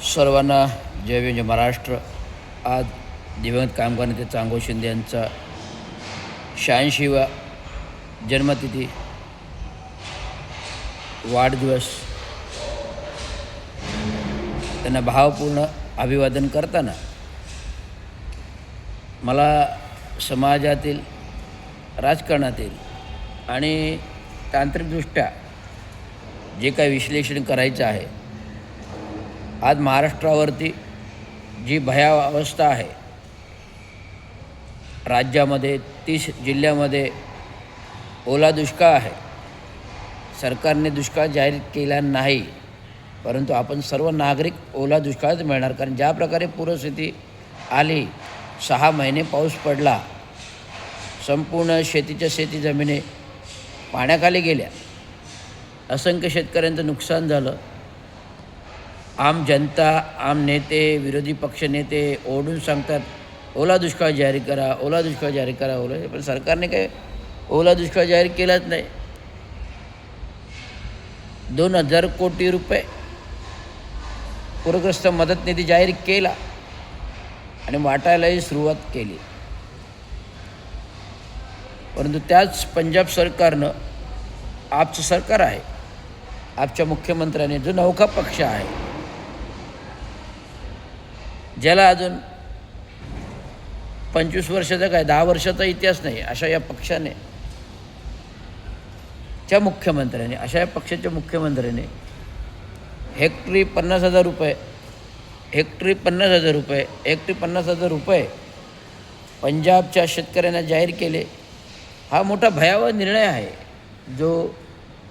सर्वांना जय भीम, जय महाराष्ट्र. आज दिवंगत कामगार नेते चांगो शिंदे यांचा 86वा जन्मतिथी वाढदिवस. त्यांना भावपूर्ण अभिवादन करताना मला समाजातील, राजकारणातील आणि तांत्रिकदृष्ट्या जे काही विश्लेषण करायचं आहे, आज महाराष्ट्रावरती जी भयावस्था आहे, राज्यामध्ये 30 जिल्ह्यामध्ये ओला दुष्काळ आहे. सरकारने दुष्काळ जाहीर केला नाही, परंतु आपण सर्व नागरिक ओला दुष्काळच मिळणार. कारण ज्या प्रकारे पूरस्थिती आली, 6 महिने पाऊस पडला, संपूर्ण शेती जमिनी पाण्याखाली गेल्या, असंख्य शेतकऱ्यांचं नुकसान झालं. आम जनता, आम नेते, विरोधी पक्ष नेते ओरडून सांगतात ओला दुष्काळ जाहीर करा, ओला दुष्काळ जाहीर करा, पण सरकारने काय ओला दुष्काळ जाहीर केलाच नाही. 2000 कोटी रुपये पूरग्रस्त मदत निधी जाहीर केला आणि वाटायलाही सुरुवात केली. परंतु त्याच पंजाब सरकारनं, आपचं सरकार आहे, आपच्या मुख्यमंत्र्याने, जो नौका पक्ष आहे, ज्याला अजून 25 वर्षाचा काय 10 वर्षाचा इतिहास नाही, अशा या पक्षाने, अशा या पक्षाच्या मुख्यमंत्र्याने हेक्टरी 50,000 रुपये, हेक्टरी 50,000 रुपये पंजाबच्या शेतकऱ्यांना जाहीर केले. हा मोठा भयावह निर्णय आहे. जो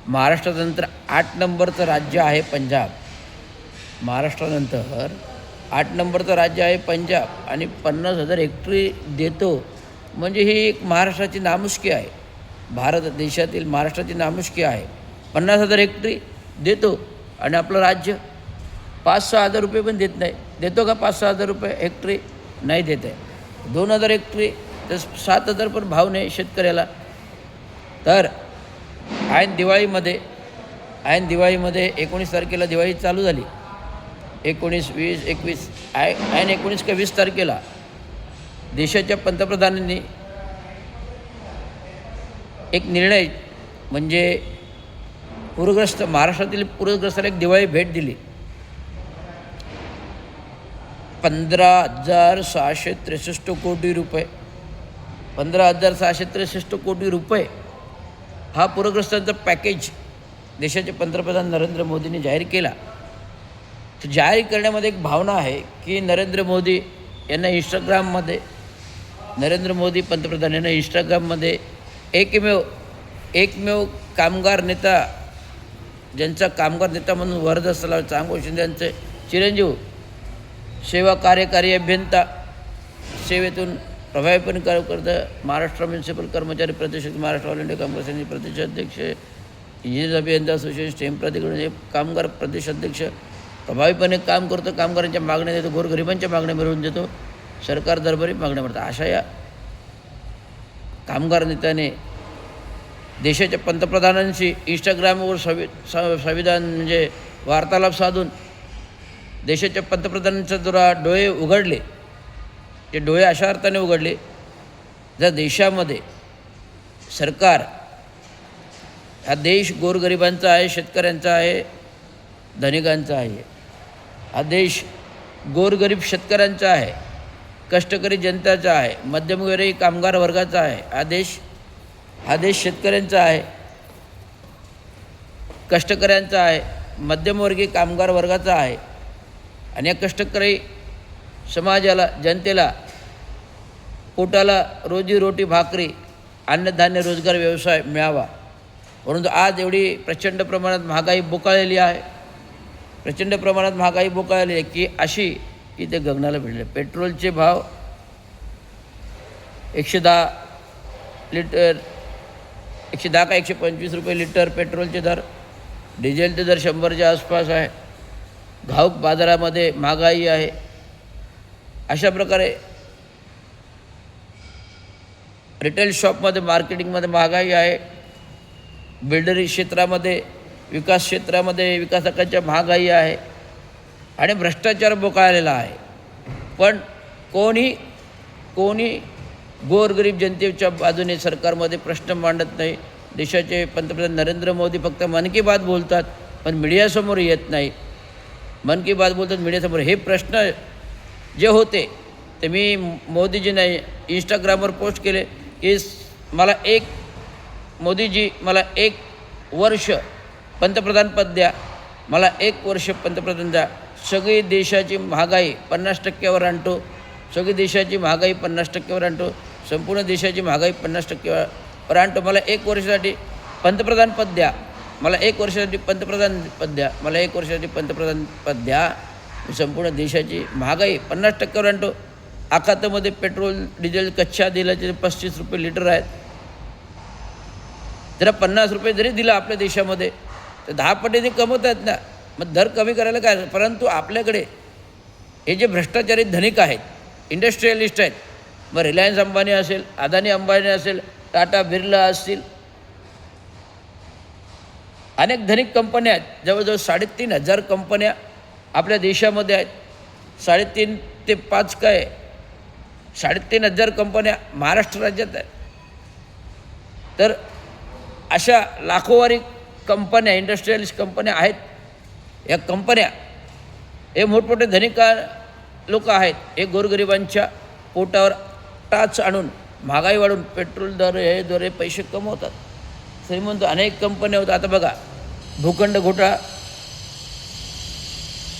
महाराष्ट्रानंतर 8 नंबरचं राज्य आहे पंजाब, महाराष्ट्रानंतर 8 नंबरचं राज्य आहे पंजाब, आणि 50,000 हेक्टरी देतो म्हणजे ही एक महाराष्ट्राची नामुष्की आहे. भारत देशातील महाराष्ट्राची नामुष्की आहे. 50,000 हेक्टरी देतो आणि आपलं राज्य 5-6 हजार रुपये पण देत नाही. देतो का 5-6 हजार रुपये हेक्टरी? नाही देत आहे. 2,000 हेक्टरी तर 7,000 पण भाव नाही शेतकऱ्याला. तर ऐन दिवाळीमध्ये 19 तारखेला दिवाळी चालू झाली, 19, 20, 21, ऐन 19 का 20 तारखेला देशाच्या पंतप्रधानांनी एक निर्णय, म्हणजे महाराष्ट्रातील पूरग्रस्ताला एक दिवाळी भेट दिली. 15,663 कोटी रुपये, 15,663 कोटी रुपये हा पूरग्रस्तांचा पॅकेज देशाचे पंतप्रधान नरेंद्र मोदींनी जाहीर केला. तर जाहीर करण्यामध्ये एक भावना आहे की नरेंद्र मोदी पंतप्रधान यांना इंस्टाग्राममध्ये एकमेव कामगार नेता, ज्यांचा कामगार नेता म्हणून वरद असलेला चांगो शिंदे यांचे चिरंजीव, सेवा कार्यकारी अभियंता, सेवेतून प्रभावीपणे कार्य करतं, महाराष्ट्र म्युनिसिपल कर्मचारी प्रतिष्ठान, महाराष्ट्र ऑल इंडिया कामगार समिती प्रदेशाध्यक्ष, इंजिनियर अभियंता असोसिएशन, स्टेम प्राधिकरण कामगार प्रदेशाध्यक्ष, प्रभावीपणे काम करतो, कामगारांच्या मागण्या देतो, गोरगरिबांच्या मागण्या मिळवून देतो, सरकार दरबारी मागण्या मिळतात. अशा या कामगार नेत्याने देशाच्या पंतप्रधानांशी इंस्टाग्रामवर संविधान म्हणजे वार्तालाप साधून देशाच्या पंतप्रधानांचा जरा डोळे उघडले. ते डोळे अशा अर्थाने उघडले, जर देशामध्ये सरकार, हा देश गोरगरिबांचा आहे, शेतकऱ्यांचा आहे, धनिकांचा आहे. हा देश गोरगरीब शेतकऱ्यांचा आहे, कष्टकरी जनतेचा आहे, मध्यमवर्गीय कामगार वर्गाचा आहे. हा देश शेतकऱ्यांचा आहे, कष्टकऱ्यांचा आहे, मध्यमवर्गीय कामगार वर्गाचा आहे. आणि या कष्टकरी समाजाला, जनतेला पोटाला रोजीरोटी, भाकरी, अन्नधान्य, रोजगार, व्यवसाय मिळावा. परंतु आज एवढी प्रचंड प्रमाणात महागाई बोकाळलेली आहे, की अशी की ते गगनाला भिडले. पेट्रोलचे भाव 110 का 125 रुपये लिटर पेट्रोलचे दर, डिझेलचे दर 100च्या आसपास आहे. घाऊक बाजारामध्ये महागाई आहे. अशा प्रकारे रिटेल शॉपमध्ये, मार्केटिंगमध्ये महागाई आहे. बिल्डरी क्षेत्रामध्ये, विकास क्षेत्रामध्ये विकासकांच्या महागाई आहे. आणि भ्रष्टाचार बोकाळलेला आहे. पण कोणी गोरगरीब जनतेच्या बाजूने सरकारमध्ये प्रश्न मांडत नाही. देशाचे पंतप्रधान नरेंद्र मोदी फक्त मन की बात बोलतात, पण मीडियासमोर येत नाही. मन की बात बोलतात, मीडियासमोर हे प्रश्न जे होते ते मी मोदीजीने इंस्टाग्रामवर पोस्ट केले की मोदीजी मला 1 वर्ष पंतप्रधानपद द्या, मला 1 वर्ष पंतप्रधान द्या. सगळी देशाची महागाई 50% आणतो, सगळी देशाची महागाई 50% आणतो, संपूर्ण देशाची महागाई 50% आणतो. मला 1 वर्षासाठी पंतप्रधानपद द्या, मला 1 वर्षासाठी पंतप्रधानपद द्या, मला 1 वर्षासाठी पंतप्रधानपद द्या. संपूर्ण देशाची महागाई 50% आणतो. आखातामध्ये पेट्रोल डिझेल कच्च्या तेलाचे 35 रुपये लिटर आहेत. जरा 50 रुपये जरी दिलं आपल्या देशामध्ये तर 10 पटीने कमवत आहेत ना. मग दर कमी करायला काय. परंतु आपल्याकडे हे जे भ्रष्टाचारी धनिक आहेत, इंडस्ट्रियलिस्ट आहेत, मग रिलायन्स अंबानी असेल, अदानी अंबानी असेल, टाटा बिर्ला असतील, अनेक धनिक कंपन्या आहेत. जवळजवळ 3,500 कंपन्या आपल्या देशामध्ये आहेत. 3.5 ते 5 काय 3,500 कंपन्या महाराष्ट्र राज्यात आहेत. तर अशा लाखोवारी कंपन्या, इंडस्ट्रियलिस्ट कंपन्या आहेत. या कंपन्या हे मोठमोठे धनिक लोक आहेत. हे गोरगरिबांच्या पोटावर टाच आणून, महागाई वाढून, पेट्रोल दर हे दर पैसे कमवतात. श्रीमंत अनेक कंपन्या होतात. आता बघा, भूखंड घोटाळा,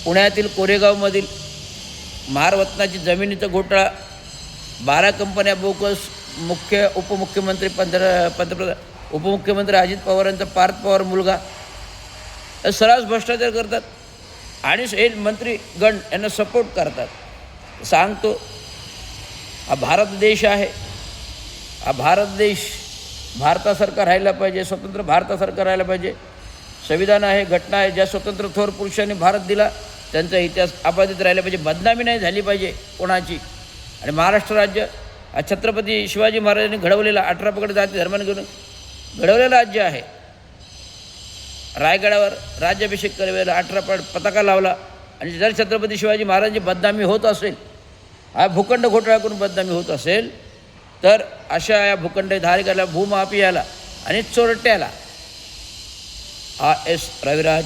पुण्यातील कोरेगावमधील महारत्नाची जमिनीचा घोटाळा, 12 कंपन्या बोगस, उपमुख्यमंत्री अजित पवारांचा पार्थ पवार मुलगा सर्रास भ्रष्टाचार करतात आणि हे मंत्रीगण यांना सपोर्ट करतात. सांगतो, हा भारत देश आहे. हा भारत देश भारतासारखा राहायला पाहिजे, स्वतंत्र भारतासारखा राहायला पाहिजे. संविधान आहे, घटना आहे. ज्या स्वतंत्र थोर पुरुषांनी भारत दिला त्यांचा इतिहास अबाधित राहिला पाहिजे, बदनामी नाही झाली पाहिजे कोणाची. आणि महाराष्ट्र राज्य हा छत्रपती शिवाजी महाराजांनी घडवलेला 18 पगड जाती धर्माने घेऊन घडवलेलं राज्य आहे. रायगडावर राज्याभिषेक करावेला 18 पताका लावला. आणि जर छत्रपती शिवाजी महाराजांची बदनामी होत असेल, हा भूखंड घोटाळा करून बदनामी होत असेल, तर अशा या भूखंडधारकाला, भूमाफियाला आणि चोरट्याला एस रविराज,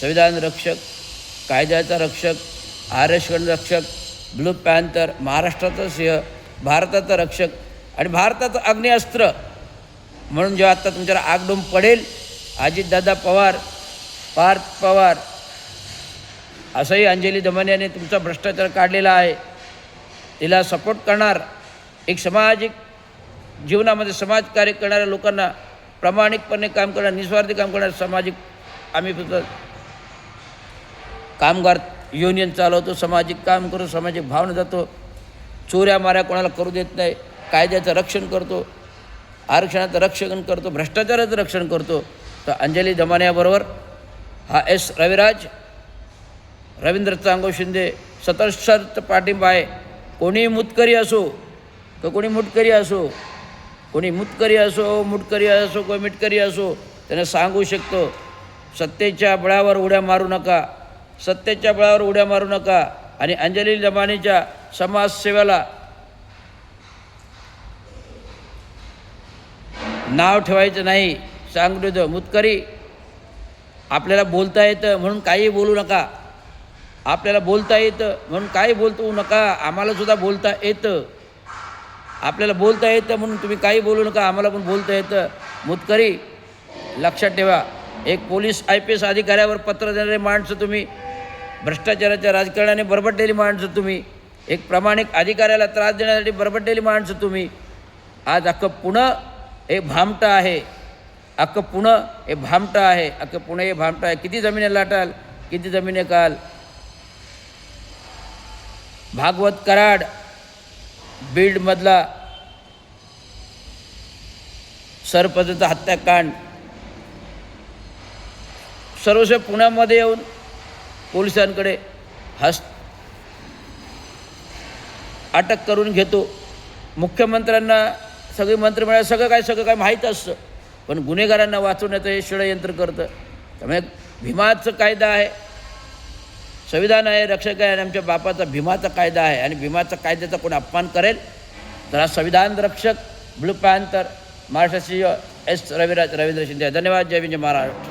संविधान रक्षक, कायद्याचा रक्षक, आरक्षण रक्षक, ब्लू पॅन्थर, महाराष्ट्राचा सिंह, भारताचा रक्षक आणि भारताचं अग्नेअस्त्र म्हणून जेव्हा आत्ता तुमच्याला आगडून पडेल, अजितदादा पवार, पार्थ पवार, असंही अंजली दमनियाने तुमचा भ्रष्टाचार काढलेला आहे. तिला सपोर्ट करणार, एक सामाजिक जीवनामध्ये समाजकार्य करणाऱ्या लोकांना, प्रामाणिकपणे काम करणार, निस्वार्थी काम करणार सामाजिक, आम्ही फक्त कामगार युनियन चालवतो, सामाजिक काम करू, सामाजिक भावना जातो, चोऱ्या माऱ्या कोणाला करू देत नाही, कायद्याचं रक्षण करतो, आरक्षणाचं रक्षण करतो, भ्रष्टाचाराचं रक्षण करतो. तर अंजली दमानियाबरोबर हा एस रविराज, रवींद्र चांगो शिंदे सतर्षर्थ पाठिंबा आहे. कोणी मुतकरी असो तर कोणी मुटकरी असो, कोणी मुतकरी असो, मुटकरी असो, कोणी मिटकरी असो, त्यांना सांगू शकतो, सत्तेच्या बळावर उड्या मारू नका, सत्तेच्या बळावर उड्या मारू नका. आणि अंजली दमानियाच्या समाजसेवेला नाव ठेवायचं नाही. सांगू देतो, मुतकरी आपल्याला बोलता येतं म्हणून काही बोलू नका, आपल्याला बोलता येतं म्हणून काही बोलू नका. आम्हालासुद्धा बोलता येतं, आपल्याला बोलता येतं म्हणून तुम्ही काही बोलू नका, आम्हाला पण बोलता येतं. मुतकरी लक्षात ठेवा, एक पोलीस IPS अधिकाऱ्यावर पत्र देणारे माणसं तुम्ही, भ्रष्टाचाराच्या राजकारणाने बरबडलेली माणसं तुम्ही, एक प्रामाणिक अधिकाऱ्याला त्रास देण्यासाठी बरबडलेली माणसं तुम्ही. आज अख्खं पुणे हे भामटं आहे, अख्खं पुणे हे भामटं आहे, अख्खं पुणे हे भामटं आहे. किती जमिनी लाटाल, किती जमिनी काल. भागवत कराड बीडमधला सरपंचाचा हत्याकांड, सर्वस्व पुण्यामध्ये येऊन पोलिसांकडे अटक करून घेतो. मुख्यमंत्र्यांना, सगळी मंत्रिमंडळ सगळं काय माहीत असतं, पण गुन्हेगारांना वाचवण्याचं हे षडयंत्र करतं. त्यामुळे भीमाचं कायदा आहे, संविधान आहे, रक्षक आहे आणि आमच्या बापाचा भीमाचा कायदा आहे आणि भीमाचा कायद्याचा कोणी अपमान करेल तर हा संविधान रक्षक ब्लू पॅन्थर महाराष्ट्राची एस रविराज रवींद्र शिंदे. धन्यवाद. जय हिंद, जय महाराष्ट्र.